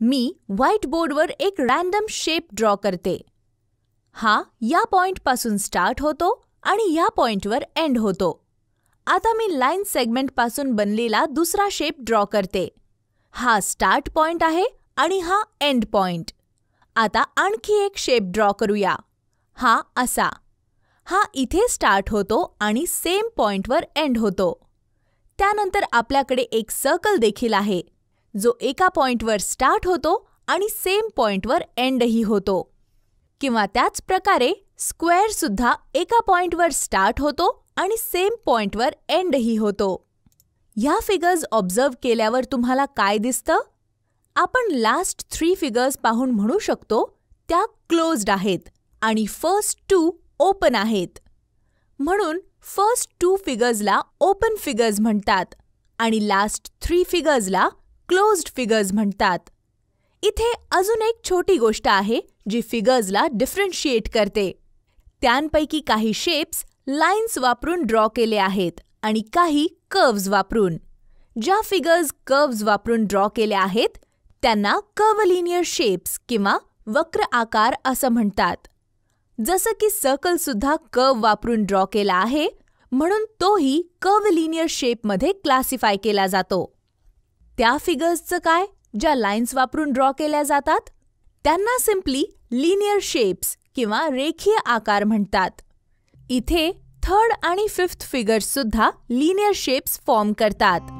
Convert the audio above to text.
मी white बोर्डवर एक random shape draw करते. हा या पॉइंटपासून स्टार्ट होतो आणि या पॉइंटवर एंड होतो. आता मी लाईन सेगमेंटपासून बनलेला दुसरा शेप ड्रॉ करते. हा स्टार्ट पॉइंट आहे आणि हा एंड पॉइंट. आता आणखी एक शेप ड्रॉ करूया. हा असा. हा इथे स्टार्ट होतो आणि सेम पॉइंटवर एंड होतो. त्यानंतर आपल्याकडे एक सर्कल देखील आहे, जो एका पॉइंटवर स्टार्ट होतो आणि सेम पॉइंटवर एंडही होतो. किंवा त्याच प्रकारे स्क्वेअर सुद्धा एका पॉइंटवर स्टार्ट होतो आणि सेम पॉइंटवर एंडही होतो. ह्या फिगर्स ऑब्झर्व केल्यावर तुम्हाला काय दिसतं? आपण लास्ट 3 फिगर्स पाहून म्हणू शकतो त्या क्लोज्ड आहेत आणि फर्स्ट 2 ओपन आहेत. म्हणून फर्स्ट 2 फिगर्सला ओपन फिगर्स म्हणतात आणि लास्ट 3 फिगर्सला क्लोज्ड फिगर्स म्हणतात. इथे अजून एक छोटी गोष्ट आहे जी फिगर्सला डिफरन्शिएट करते. त्यांपैकी काही शेप्स लाईन्स वापरून ड्रॉ केले आहेत आणि काही कर्व्स वापरून. ज्या फिगर्स कर्व्स वापरून ड्रॉ केले आहेत त्यांना कर्वलिनियर शेप्स किंवा वक्र आकार असं म्हणतात. जसं की सर्कल सुद्धा कर्व वापरून ड्रॉ केला आहे, म्हणून तोही कर्वलिनियर शेपमध्ये क्लासिफाय केला जातो. त्या फिगर्सचं काय ज्या लाईन्स वापरून ड्रॉ केल्या जातात? त्यांना सिम्पली लिनियर शेप्स किंवा रेखीय आकार म्हणतात. इथे 3rd आणि 5th फिगर्स सुद्धा लिनियर शेप्स फॉर्म करतात.